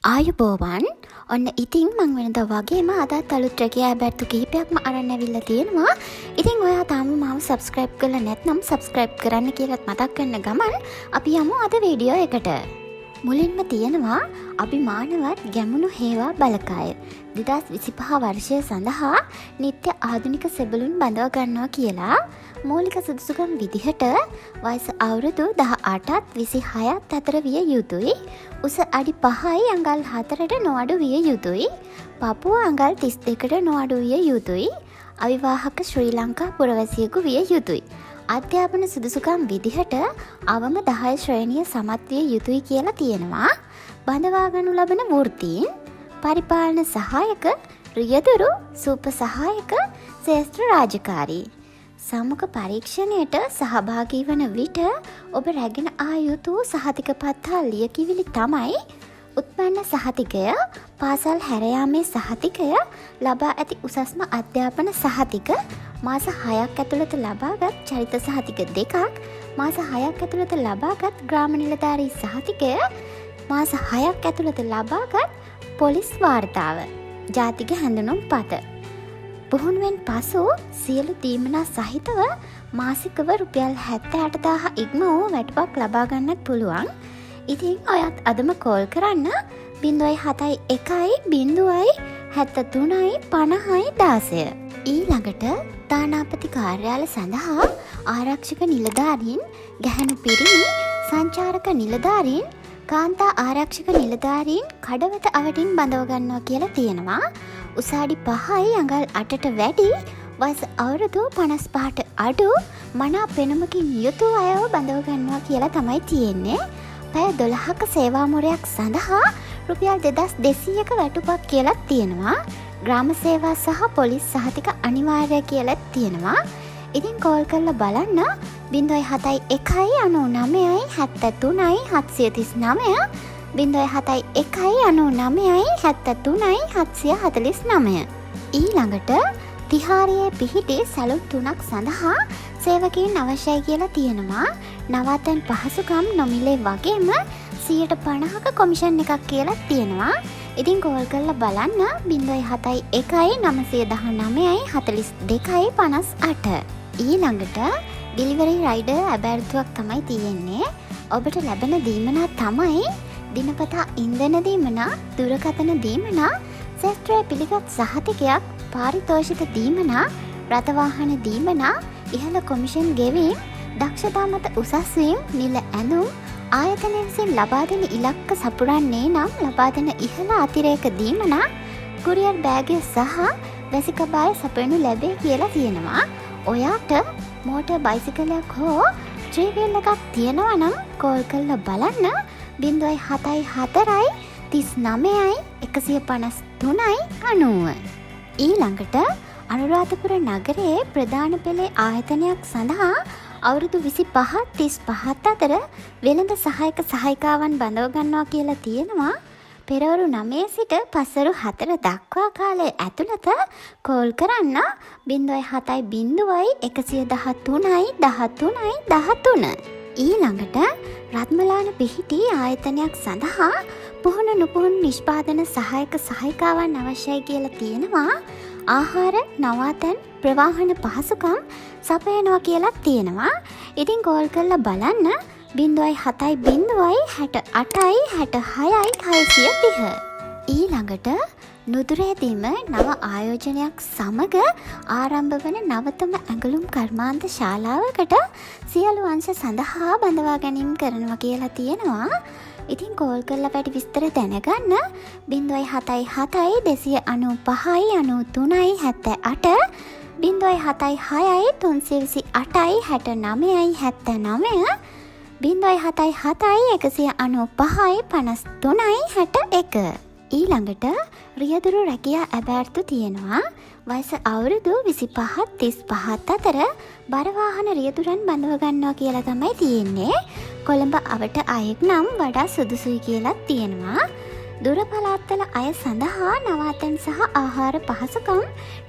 ආයුබෝවන්. ඔන්න ඉතින් මං වෙනදා වගේම අදත් අලුත් රැකියා බැට්ටු කිහිපයක්ම අරන් ඇවිල්ලා තියෙනවා. ඉතින් ඔයා තාම මාව සබ්ස්ක්‍රයිබ් කරලා නැත්නම් සබ්ස්ක්‍රයිබ් කරන්න කියලාත් මතක් කරන ගමන් අපි යමු අද වීඩියෝ එකට. මුලින්ම තියෙනවා අභිමානවත් ගැමුණු හේවා බලකාය 2025 වර්ෂය සඳහා නිත්‍ය ආධුනික සෙබළුන් බඳව ගන්නවා කියලා. මූලික සුදුසුකම් විදිහට වයස අවුරුදු 18ත් 26ත් අතර විය යුතුයි. උස අඩි 5යි අඟල් 4ට නොඅඩු විය යුතුයි. පපුව අඟල් 32ට නොඅඩු විය යුතුයි. අවිවාහක ශ්‍රී ලංකා පුරවැසියෙකු විය යුතුයි. අධ්‍යාපන සුදුසුකම් විදිහට අවම 10 ශ්‍රේණිය සමත් විය යුතුයි කියලා තියෙනවා. බඳවා ගනු ලබන වෘත්තීන් පරිපාලන සහායක, රියදුරු, සූප සහායක, ශ්‍රේෂ්ඨ රාජකාරී. සමුක පරීක්ෂණයට සහභාගී වන විට ඔබ රැගෙන ආ යුතු සහතික පත්හා ලියකිවිලි තමයි උත්පන්න සහතිකය, පාසල් හැරයාමේ සහතිකය, ලබා ඇති උසස්ම අධ්‍යාපන සහතික, මාස 6ක් ඇතුළත ලබාගත් චරිත සහතික 2ක්, මාස 6ක් ඇතුළත ලබාගත් ග්‍රාම නිලධාරී සහතිකය, මාස 6ක් ඇතුළත ලබාගත් පොලිස් වාර්තාව, ජාතික හැඳුනුම් පත. පුහුණුවෙන් පසු සියලු දීමනා සහිතව මාසිකව රුපියල් 78,000 ඉක්ම වූ වැටුපක් ලබා ගන්නත් පුළුවන්. ඉතින් ඔයත් අදම කෝල් කරන්න 071 ඊළඟට තානාපති කාර්යාල සඳහා ආරක්ෂක නිලධාරීන්, ගැහැණු පිරිමි සංචාරක නිලධාරීන්, කාන්තා ආරක්ෂක නිලධාරීන් කඩවත අවටින් බඳව ගන්නවා කියලා තියෙනවා. උස අඩි 5යි අඟල් 8ට වැඩි, වයස අවුරුදු 55ට අඩු, මනා පෙනුමකින් යුතු අයව බඳව ගන්නවා කියලා තමයි තියෙන්නේ. පැය 12ක සේවා මුරයක් සඳහා රුපියල් 2200ක වැටුපක් කියලා තියෙනවා. ග්‍රාම සේවා සහ පොලිස් සහතික අනිවාර්ය කියලා තියෙනවා. ඉතින් කෝල් කරලා බලන්න 071 99 73 739 071 99 73 749. ඊළඟට තිහාරියේ පිහිටි සැලුන් 3ක් සඳහා සේවකයන් අවශ්‍යයි කියලා තියෙනවා. නවාතැන් පහසුකම් නොමිලේ වගේම 50%ක කොමිෂන් එකක් කියලා තියෙනවා. ඉතින් කෝල් කරලා බලන්න 071 919 42 58. ඊළඟට ඩිලිවරි රයිඩර් ඇබැර්තුවක් තමයි තියෙන්නේ. ඔබට ලැබෙන දීමනා තමයි දිනපතා ඉන්ධන දීමනා, දුරකථන දීමනා, ශාස්ත්‍රය පිළිගත් සහතිකයක්, පාරිතෝෂිත දීමනා, රථවාහන දීමනා, ඉහළ කොමිෂන් ගෙවීම්, දක්ෂතා මත උසස් වීම, නිල ඇඳුම්, ආයතනය විසින් ලබා දෙන ඉලක්ක සපුරන්නේ නම් ලබා දෙන ඉහළ අතිරේක දීමනා, කුරියර් බෑගය සහ වැසිකබාය සපයනු ලැබේ කියලා තියෙනවා. ඔයාට මෝටර් බයිසිකලයක් හෝ ත්‍රිවිල් එකක් තියෙනවා නම් කෝල් කරලා බලන්න 074 39 153 90. ඊළඟට අනුරාධපුර නගරයේ ප්‍රධාන පෙළේ ආයතනයක් සඳහා අවුරුදු 25 35 අතර වෙළඳ සහායක සහායිකාවන් බඳව ගන්නවා කියලා තියෙනවා. පෙරවරු 9 සිට පස්වරු 4 දක්වා කාලය ඇතුළත කෝල් කරන්න 070 113 13 13. ඊළඟට රත්මලාන පිහිටි ආයතනයක් සඳහා පුහුණු නුපුහුණු නිෂ්පාදන සහායක සහායිකාවන් අවශ්‍යයි කියලා තියෙනවා. ආහාර, නවාතැන්, ප්‍රවාහන පහසුකම් සපයනවා කියලා තියෙනවා. ඉතින් කෝල් කරලා බලන්න 070 68 66 630. ඊළඟට නුදුරේදීම නව ආයෝජනයක් සමග ආරම්භ වන නවතම ඇඟලුම් කර්මාන්ත ශාලාවකට සියලු අංශ සඳහා බඳවා ගැනීම කරනවා කියලා තියෙනවා. ඉතින් කෝල් කරලා වැඩි විස්තර දැනගන්න 077 295 93 78 076 328 69 79 077 195 53 61. ඊළඟට රියදුරු රැකියා ඇබෑර්තු තියෙනවා. වයස අවුරුදු 25 35 අතර බරවාහන රියදුරන් බඳව ගන්නවා කියලා තමයි තියෙන්නේ. කොළඹ අවට අයෙක් නම් වඩා සුදුසුයි කියලා තියෙනවා. දුර පළාත්වල අය සඳහා නවාතැන් සහ ආහාර පහසුකම්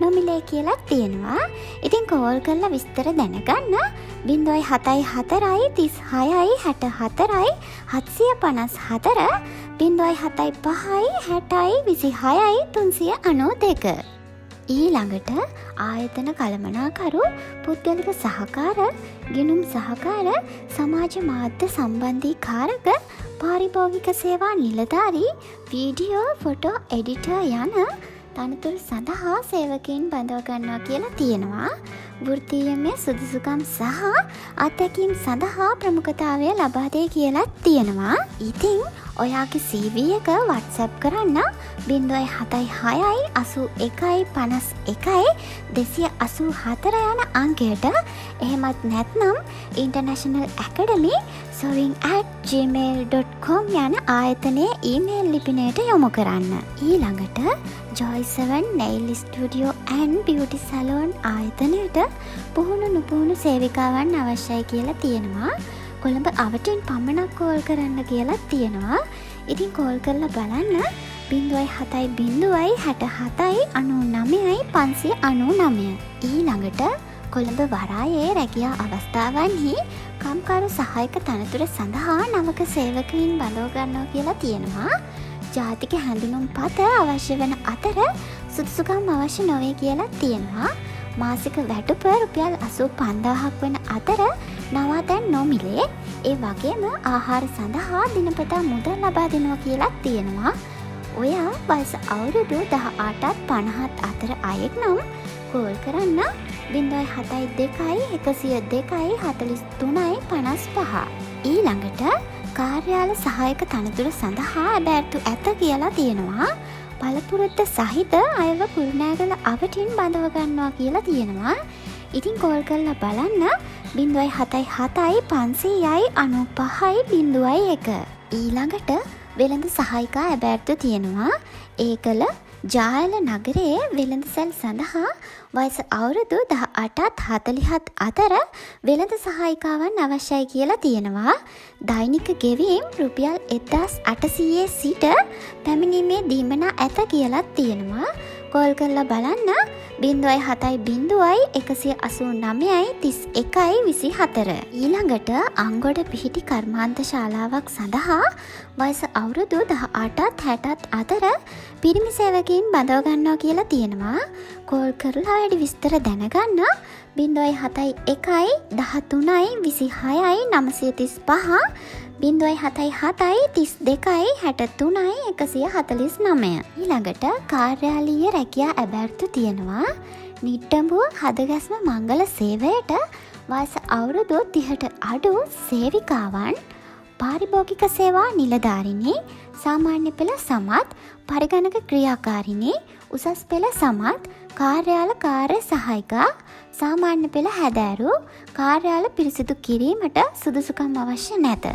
නොමිලේ කියලා තියෙනවා. ඉතින් කෝල් කරලා විස්තර දැනගන්න 074 36 64 754 0756602392. ඊළඟට ආයතන කළමනාකරු, පුද්ගලික සහකාර, ගිණුම් සහකාර, සමාජ මාධ්‍ය සම්බන්ධීකාරක, පාරිභෝගික සේවා නිලධාරී, වීඩියෝ ෆොටෝ එඩිටර් යන තනතුරු සඳහා සේවකයන් බඳව ගන්නවා කියලා තියෙනවා. වෘත්තීයමය සුදුසුකම් සහ අත්දැකීම් සඳහා ප්‍රමුඛතාවය ලබා දෙයි කියලා තියෙනවා. ඉතින් ඔයාගේ CV එක WhatsApp කරන්න 0768151 යන අංකයට. එහෙමත් නැත්නම් International Academy sewing@gmail.com යන ආයතනයේ ඊමේල් ලිපිනයට යොමු කරන්න. ඊළඟට Joy7 Nail Studio and Beauty Salon ආයතනයට පුහුණු නුපුහුණු සේවිකාවන් අවශ්‍යයි කියලා තියෙනවා. කොළඹ අවටින් පමණක් කෝල් කරන්න කියලා තියෙනවා. ඉතින් කෝල් කරලා බලන්න 07067699599. ඊළඟට කොළඹ වරායේ රැකියා අවස්ථාවන්හි කම්කරු සහායක තනතුර සඳහා නවක සේවකයින් බඳව ගන්නවා කියලා තියෙනවා. ජාතික හැඳුනුම් පත අවශ්‍ය වන අතර සුදුසුකම් අවශ්‍ය නොවේ කියලා තියෙනවා. මාසික වැටුප රුපියල් 85000ක් වන අතර නවාතැන් නොමිලේ. ඒ වගේම ආහාර සඳහා දිනපතා මුදල් ලබා දෙනවා කියලා තියෙනවා. ඔයා වයස අවුරුදු 18ත් 50ත් අතර අයෙක් නම් කෝල් කරන්න 072 ඊළඟට කාර්යාල සහායක තනතුර සඳහා බැර්තු ඇත කියලා තියෙනවා. පළපුරුද්ද සහිත අයව කුරුණෑගල අවටින් බඳව ගන්නවා කියලා තියෙනවා. ඉතින් කෝල් කරලා බලන්න 077500501. ඊළඟට වෙළඳ සහායිකා ඇබැර්තු තියෙනවා. ඒකල ජායල නගරයේ වෙළඳසැල් සඳහා වයස අවුරුදු 18ත් 40ත් අතර වෙළඳ සහායිකාවන් අවශ්‍යයි කියලා තියෙනවා. දෛනික ගෙවීම් රුපියල් 1800 සිට පැමිණීමේ දීමනා ඇත කියලා තියෙනවා. කෝල් කරලා බලන්න 071893124. ඊළඟට අංගොඩ පිහිටි කර්මාන්ත ශාලාවක් සඳහා වයස අවුරුදු 18ත් 60ත් අතර පිරිමි සේවකයන් බඳව ගන්නවා කියලා තියෙනවා. කෝල් කරලා වැඩි විස්තර දැනගන්න 0711326935 0773263149. ඊළඟට කාර්යාලීය රැකියා ඇබැර්තු තියෙනවා. නිට්ටඹුව හදගැස්ම මංගල සේවයට වයස අවුරුදු 30ට අඩු සේවිකාවන්, පාරිභෝගික සේවා නිලධාරිණී, සාමාන්‍ය පෙළ සමත්, පරිගණක ක්‍රියාකාරිණී, උසස් පෙළ සමත්, කාර්යාල කාර්ය සහායිකා, සාමාන්‍ය පෙළ හැදෑරු, කාර්යාල පිරිසිදු කිරීමට සුදුසුකම් අවශ්‍ය නැත.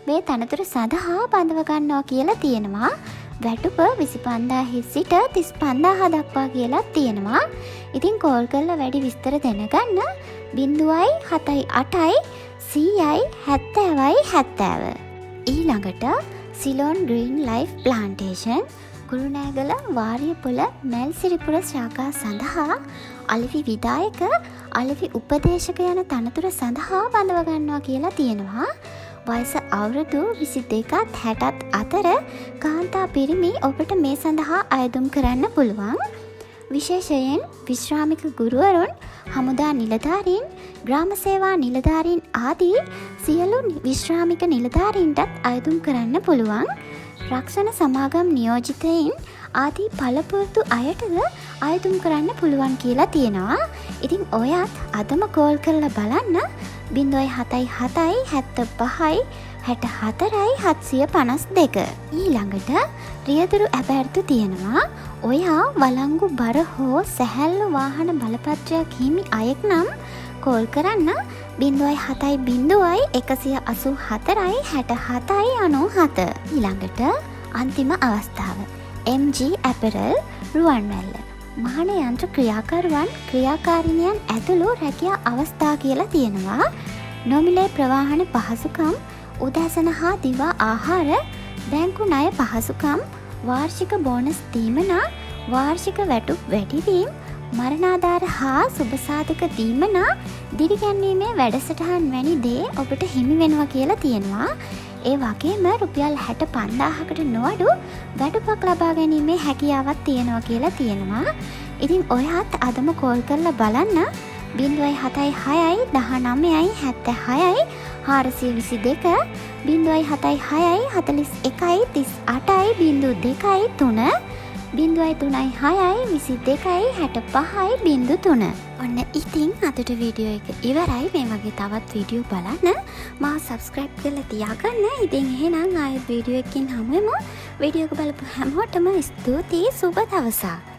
මේ තනතුර සඳහා බඳව ගන්නවා කියලා තියෙනවා. වැටුප 25000 සිට 35000 දක්වා කියලා තියෙනවා. ඉතින් කෝල් කරලා වැඩි විස්තර දැනගන්න 078 100 ඊළඟට Ceylon green life plantation Kurunegala Wariyapola Melsiripura ශාඛා සඳහා අලෙවි විදායක, අලෙවි උපදේශක යන තනතුර සඳහා බඳව ගන්නවා කියලා තියෙනවා. වයස අවුරුදු 22ත් 60ත් අතර කාන්තා පිරිමි ඔබට මේ සඳහා අයදුම් කරන්න පුළුවන්. විශේෂයෙන් විශ්‍රාමික ගුරුවරුන්, හමුදා නිලධාරීන්, ග්‍රාම සේවා නිලධාරීන් ආදී සියලු විශ්‍රාමික නිලධාරීන්ටත් අයදුම් කරන්න පුළුවන්. රක්ෂණ සමාගම් නියෝජිතයින් ආදී පළපුරුදු අයටද අයදුම් කරන්න පුළුවන් කියලා තියෙනවා. ඉතින් ඔයත් අදම කෝල් කරලා බලන්න 0776564752. ඊළඟට රියදුරු ඇබැර්තු තියෙනවා. ඔයා වලංගු බර හෝ සැහැල්ලු වාහන බලපත්‍රයක් හිමි අයෙක් නම් කෝල් කරන්න 07018846797. ඊළඟට අන්තිම අවස්ථාව MG Apparel රුවන්වැල්ල. මහන යන්ත්‍ර ක්‍රියාකරුවන්, ක්‍රියාකාරිනියන් ඇතුළු රැකියා අවස්ථා කියලා තියෙනවා. නොමිලේ ප්‍රවාහන පහසුකම්, උදෑසන හා දිවා ආහාර, බැංකු ණය පහසුකම්, වාර්ෂික බෝනස් දීමනා, වාර්ෂික වැටුප් වැඩිවීම, මරණාධාර හා සුබසාධක දීමනා, දිරිගැන්වීමේ වැඩසටහන් වැනි දේ ඔබට හිමි වෙනවා කියලා තියෙනවා. ඒ වගේම රුපියල් 65,000කට නොඅඩු වැඩපක් ලබා ගැනීමේ හැකියාවක් තියෙනවා කියලා තියෙනවා. ඉතින් ඔයත් අදම කෝල් කරලා බලන්න 076 19 76 422 076 41 38 02 3 036 22 65 ඔන්න ඉතින් අදට වීඩියෝ එක ඉවරයි. මේ වගේ තවත් වීඩියෝ බලන්න මාව සබස්ක්‍රයිබ් කරලා තියාගන්න. ඉතින් එහෙනම් ආයෙත් වීඩියෝ එකකින් හමු වෙමු. වීඩියෝ එක බලපු හැමෝටම ස්තුතියි. සුබ දවසක්.